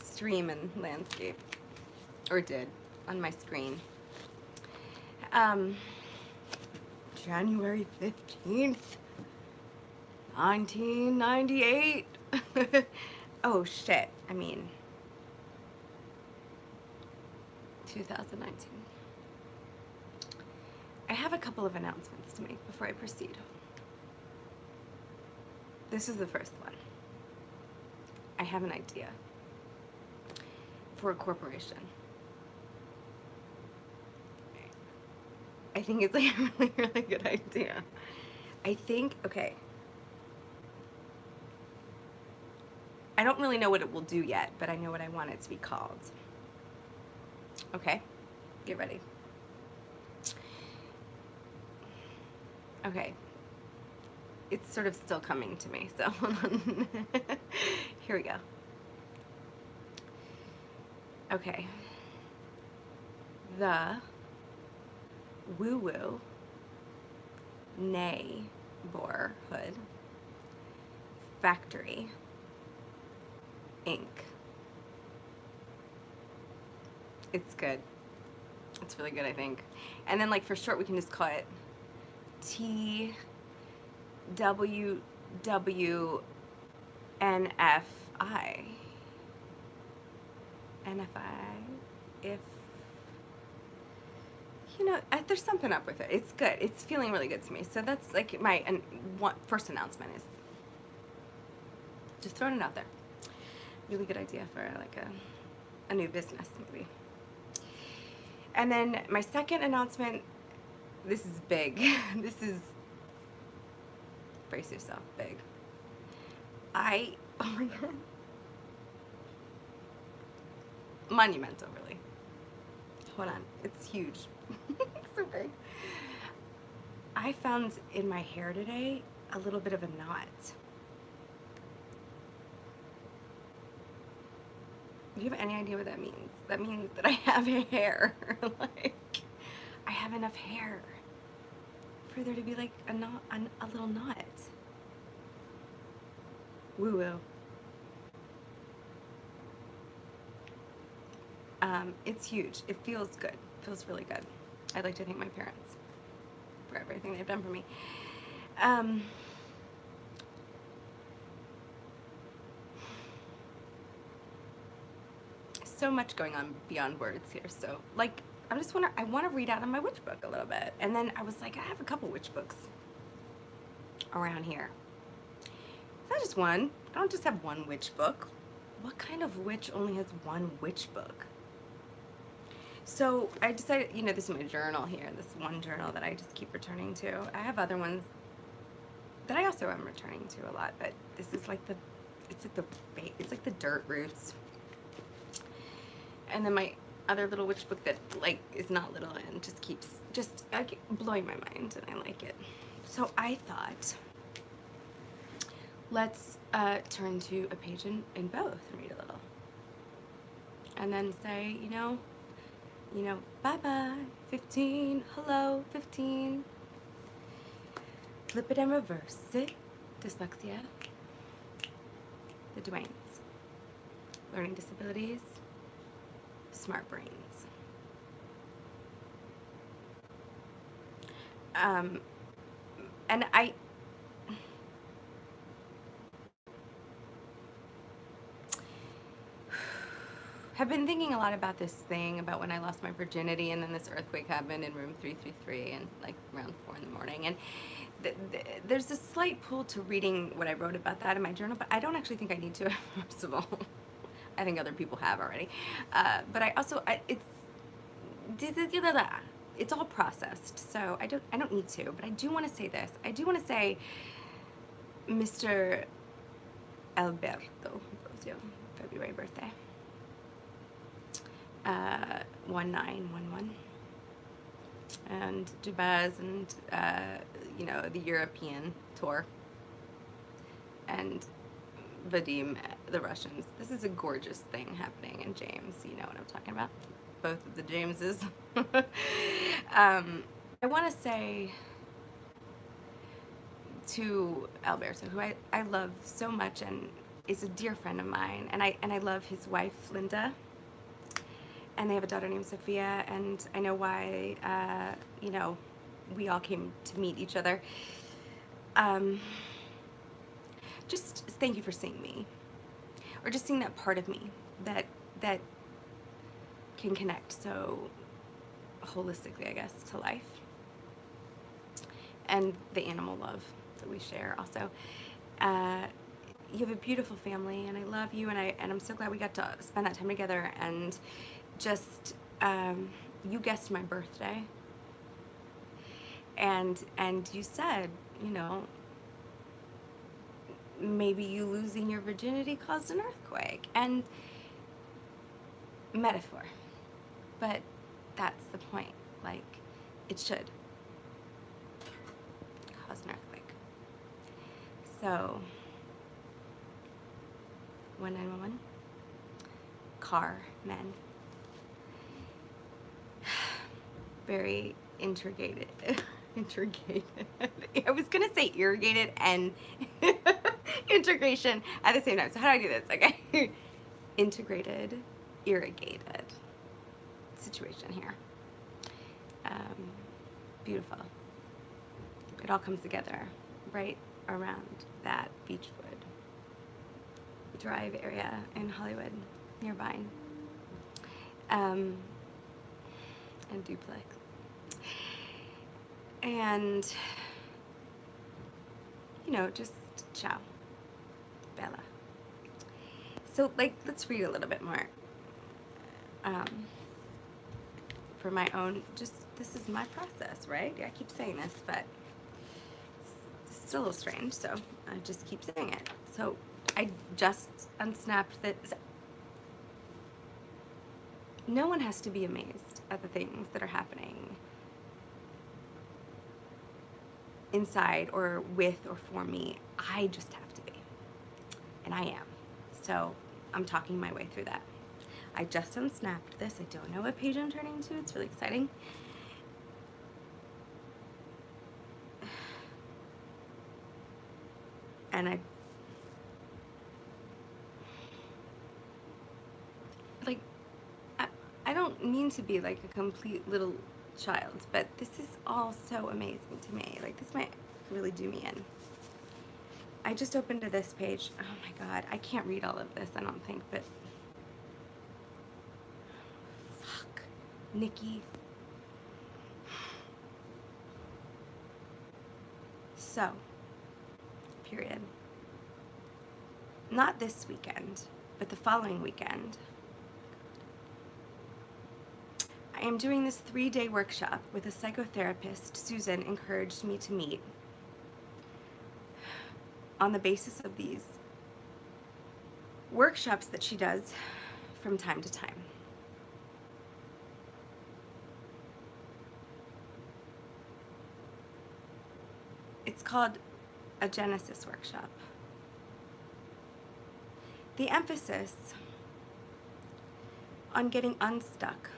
stream and landscape, or did, on my screen. January 15th, 1998. Oh shit, I mean, 2019. I have a couple of announcements to make before I proceed. This is the first one. I have an idea for a corporation. I think it's like a really, really good idea. I think, okay. I don't really know what it will do yet, but I know what I want it to be called. Okay, get ready. Okay, it's sort of still coming to me, so hold on. Here we go. Okay. The Woo Woo Neighborhood Factory Inc. It's good. It's really good, I think. And then, like, for short, we can just call it TWWNFI. NFI. If, you know, there's something up with it. It's good. It's feeling really good to me. So that's like my first announcement is just throwing it out there. Really good idea for like a new business, maybe. And then my second announcement, this is big. This is, brace yourself, big. Oh my God. Monumental, really. Hold on, it's huge. It's so big. I found in my hair today a little bit of a knot. Do you have any idea what that means? That means that I have hair. Like, I have enough hair for there to be like a knot, a little knot. Woo woo. It's huge. It feels good. It feels really good. I'd like to thank my parents for everything they've done for me. So much going on beyond words here. So, like, I want to read out of my witch book a little bit. And then I was like, I have a couple witch books around here. Not just one. I don't just have one witch book. What kind of witch only has one witch book? So I decided, you know, this is my journal here, this one journal that I just keep returning to. I have other ones that I also am returning to a lot, but this is like it's like the dirt roots. And then my other little witch book that like is not little and just keeps like, blowing my mind, and I like it. So I thought, let's turn to a page in both and read a little. And then say, you know, bye-bye, 15, hello, 15. Flip it and reverse it. Dyslexia. The Dwaynes. Learning disabilities. Smart brains. And I have been thinking a lot about this thing about when I lost my virginity, and then this earthquake happened in room 333 and like around 4 in the morning, and there's a slight pull to reading what I wrote about that in my journal, but I don't actually think I need to. First of all, I think other people have already, but I also it's all processed, so I don't need to. But I do want to say this. I do want to say, Mr. Alberto Ambrosio, February birthday. 1911, and Jabaz, and you know, the European tour, and Vadim, the Russians. This is a gorgeous thing happening in James. You know what I'm talking about. Both of the Jameses. I want to say to Alberto, who I love so much, and is a dear friend of mine, and I love his wife, Linda, and they have a daughter named Sophia, and I know why, you know, we all came to meet each other. Just thank you for seeing me, or just seeing that part of me that can connect so holistically, I guess, to life, and the animal love that we share also. You have a beautiful family, and I love you, and I'm so glad we got to spend that time together. And just you guessed my birthday, and you said, you know, maybe you losing your virginity caused an earthquake, and metaphor, but that's the point. Like, it should cause an earthquake. So 1911, car men, very intrigated. Intrigated. I was gonna say irrigated and integration at the same time. So how do I do this? Okay. Integrated, irrigated situation here. Beautiful. It all comes together right around that Beechwood Drive area in Hollywood, near Vine, and Duplex. And, you know, just ciao, Bella. So, like, let's read a little bit more. For my own, just, this is my process, right? I keep saying this, but it's still a little strange, so I just keep saying it. So, I just unsnapped this. No one has to be amazed at the things that are happening inside or with or for me. I just have to be, and I am. So I'm talking my way through that. I just unsnapped this. I don't know what page I'm turning to. It's really exciting. And I don't mean to be like a complete little child, but this is all so amazing to me. Like, this might really do me in. I just opened to this page. Oh my God, I can't read all of this, I don't think, but fuck, Nikki. So, period. Not this weekend, but the following weekend, I am doing this 3-day workshop with a psychotherapist Susan encouraged me to meet on the basis of these workshops that she does from time to time. It's called a Genesis workshop. The emphasis on getting unstuck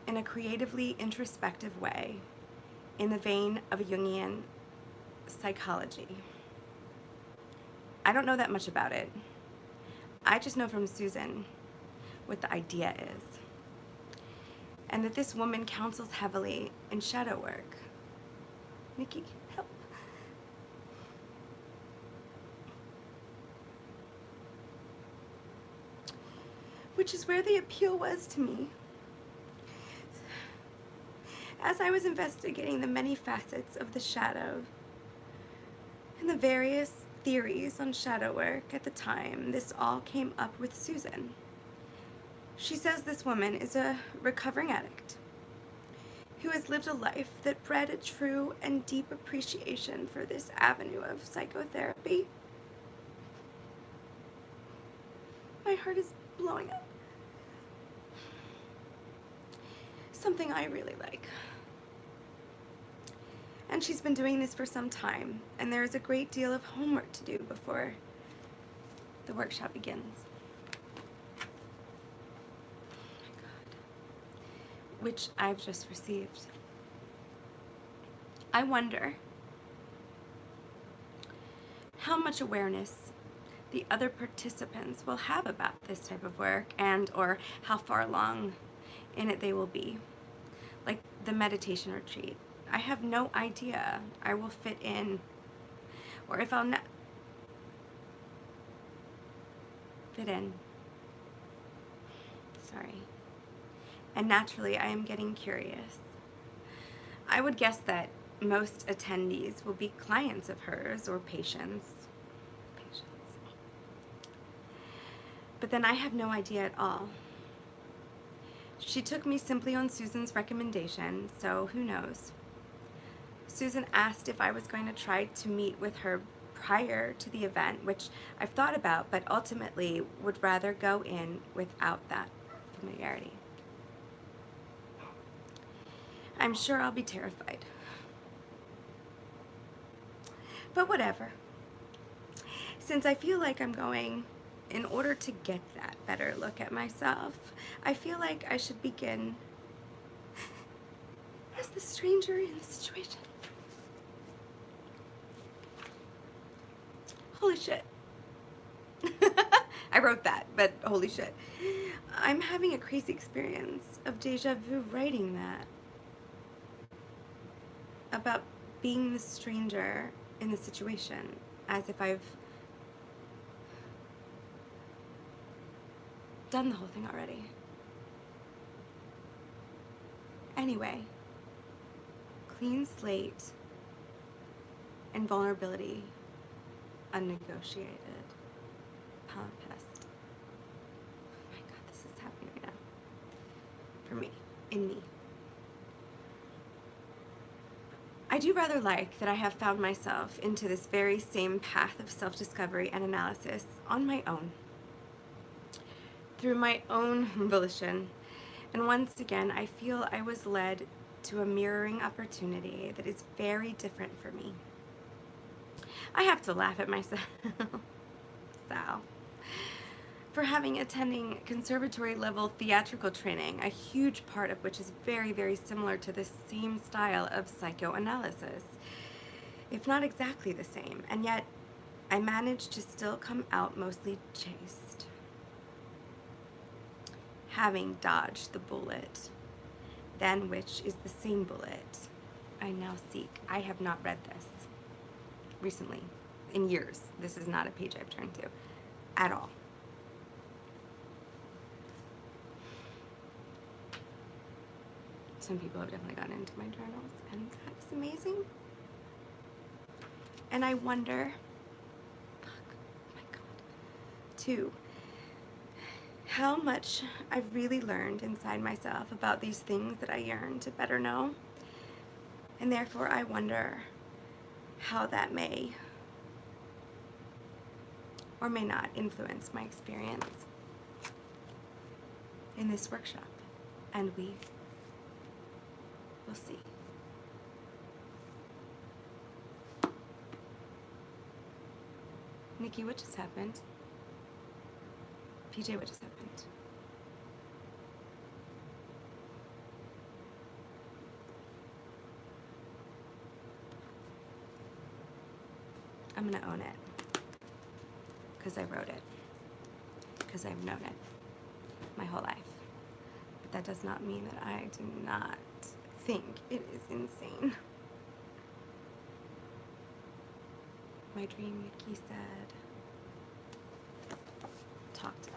in a creatively introspective way in the vein of Jungian psychology. I don't know that much about it. I just know from Susan what the idea is, and that this woman counsels heavily in shadow work. Nikki, help. Which is where the appeal was to me. As I was investigating the many facets of the shadow and the various theories on shadow work at the time, this all came up with Susan. She says this woman is a recovering addict who has lived a life that bred a true and deep appreciation for this avenue of psychotherapy. My heart is blowing up. Something I really like. And she's been doing this for some time, and there is a great deal of homework to do before the workshop begins. Oh my God. Which I've just received. I wonder how much awareness the other participants will have about this type of work, and or how far along in it they will be. Like the meditation retreat, I have no idea I will fit in, or if I'll fit in. Sorry. And naturally, I am getting curious. I would guess that most attendees will be clients of hers or patients. But then I have no idea at all. She took me simply on Susan's recommendation, so who knows? Susan asked if I was going to try to meet with her prior to the event, which I've thought about, but ultimately would rather go in without that familiarity. I'm sure I'll be terrified. But whatever. Since I feel like I'm going, in order to get that better look at myself, I feel like I should begin as the stranger in the situation. Holy shit. I wrote that, but holy shit. I'm having a crazy experience of deja vu writing that. About being the stranger in the situation, as if I've done the whole thing already. Anyway, clean slate and vulnerability, unnegotiated, pound pest. Oh my God, this is happening right now. For me, in me. I do rather like that I have found myself into this very same path of self-discovery and analysis on my own, through my own volition. And once again, I feel I was led to a mirroring opportunity that is very different for me. I have to laugh at myself, Sal, for having attending conservatory level theatrical training, a huge part of which is very, very similar to the same style of psychoanalysis, if not exactly the same, and yet I managed to still come out mostly chaste, having dodged the bullet, than which is the same bullet I now seek. I have not read this recently, in years. This is not a page I've turned to at all. Some people have definitely gotten into my journals, and that is amazing. And I wonder, my God, too, how much I've really learned inside myself about these things that I yearn to better know. And therefore, I wonder how that may or may not influence my experience in this workshop. And we'll see. Nikki, what just happened? PJ, what just happened? I'm gonna own it, because I wrote it, because I've known it my whole life. But that does not mean that I do not think it is insane. My dream, Nikki said, talk to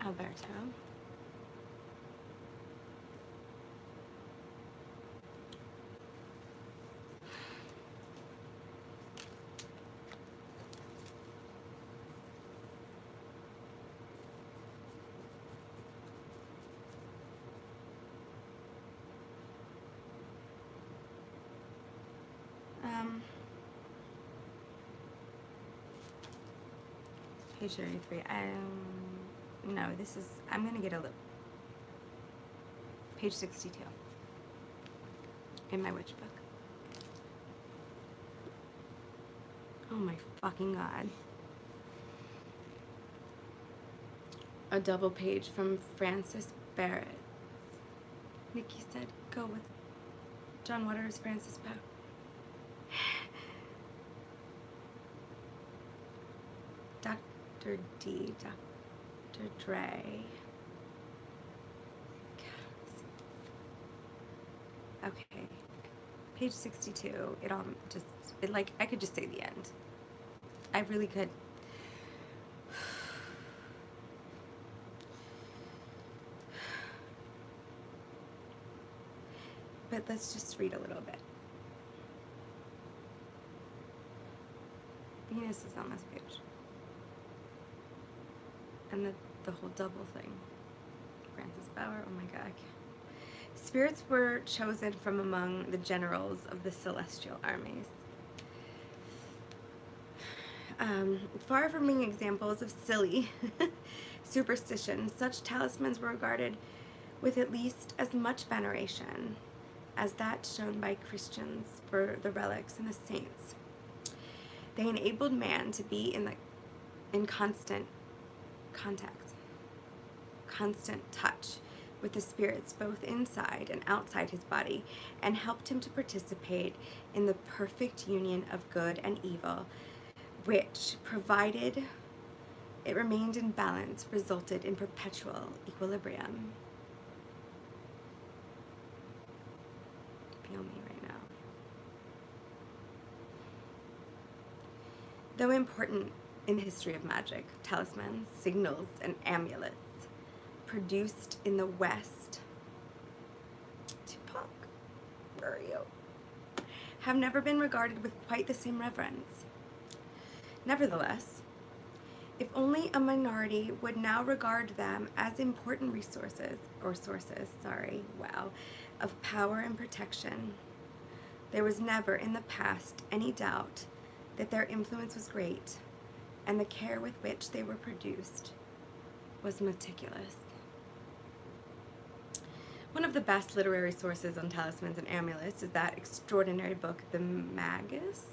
Alberto. Page 33. No, this is, I'm gonna get a little. Page 62 in my witch book. Oh my fucking God. A double page from Frances Barrett. Nikki said, go with John Waters, Frances Barrett. Dr. D. Dr. Dre. Okay. Page 62. I could just say the end. I really could. But let's just read a little bit. Venus is on this page. And the whole double thing. Francis Bauer, oh my god. Spirits were chosen from among the generals of the celestial armies. Far from being examples of silly superstition, such talismans were regarded with at least as much veneration as that shown by Christians for the relics and the saints. They enabled man to be in constant contact, constant touch with the spirits both inside and outside his body, and helped him to participate in the perfect union of good and evil, which, provided it remained in balance, resulted in perpetual equilibrium. Feel me right now. Though important in the history of magic, talismans, signals, and amulets produced in the West, Tupac, where are you? Have never been regarded with quite the same reverence. Nevertheless, if only a minority would now regard them as important sources of power and protection, there was never in the past any doubt that their influence was great, and the care with which they were produced was meticulous. One of the best literary sources on talismans and amulets is that extraordinary book, The Magus.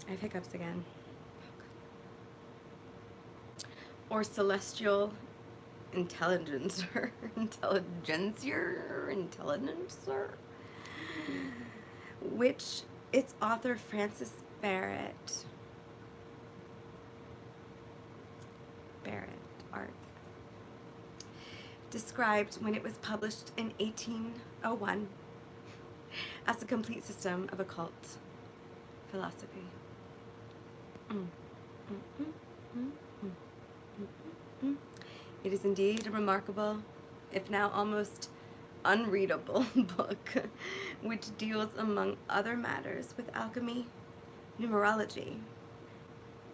I have hiccups again. Or Celestial Intelligencer, which its author Francis Barrett Art described when it was published in 1801 as a complete system of occult philosophy. It is indeed a remarkable, if now almost unreadable book, which deals, among other matters, with alchemy, numerology,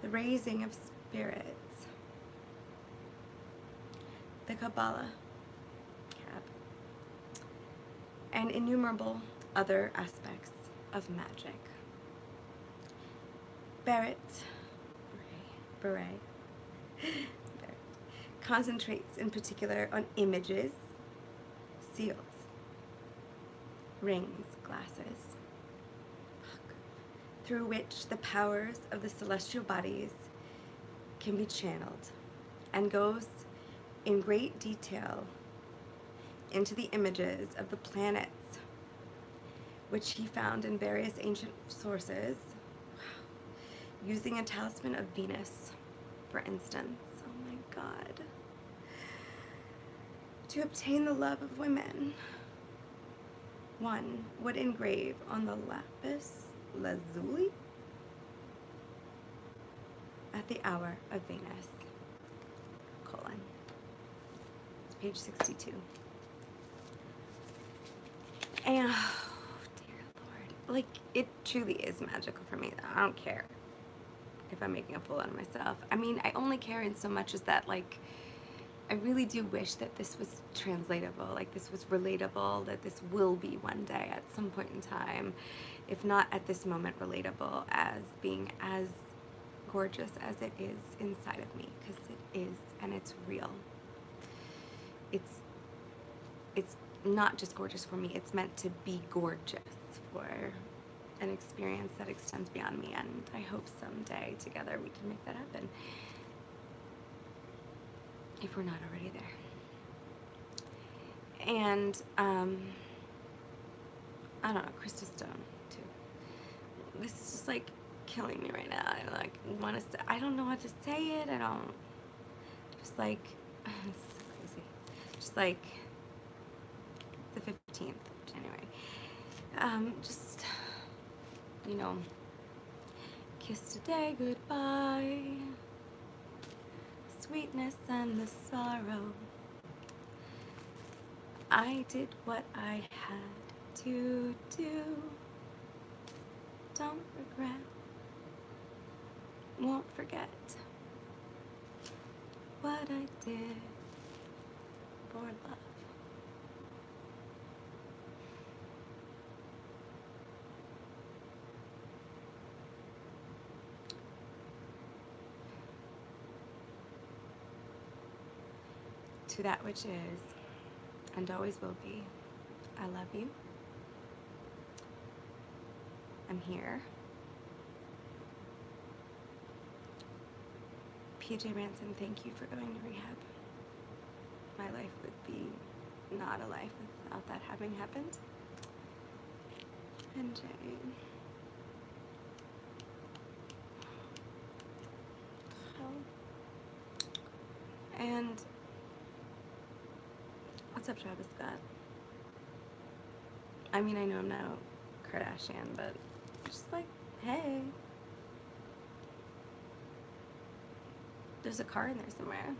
the raising of spirits, the Kabbalah, and innumerable other aspects of magic. Barrett concentrates in particular on images, seals, rings, glasses, through which the powers of the celestial bodies can be channeled, and goes in great detail into the images of the planets, which he found in various ancient sources, using a talisman of Venus, for instance. Oh my God. To obtain the love of women, one would engrave on the lapis lazuli at the hour of Venus, It's page 62. And, oh, dear Lord. Like, it truly is magical for me. I don't care if I'm making a fool out of myself. I mean, I only care in so much as that, like, I really do wish that this was translatable, like this was relatable, that this will be one day at some point in time, if not at this moment relatable, as being as gorgeous as it is inside of me, because it is, and it's real. It's not just gorgeous for me, it's meant to be gorgeous for an experience that extends beyond me, and I hope someday together we can make that happen, if we're not already there. And I don't know, crystal stone too. this is just like killing me right now. I like want to say, I don't know how to say it. I don't, just like, it's so crazy. Just like the 15th of January. Just, you know, kiss today goodbye, sweetness and the sorrow. I did what I had to do. Don't regret, won't forget what I did for love. To that which is and always will be, I love you. I'm here. PJ Ransom, thank you for going to rehab. My life would be not a life without that having happened. And Jane. And what's up, Travis Scott? I mean, I know I'm not a Kardashian, but just like, hey. There's a car in there somewhere.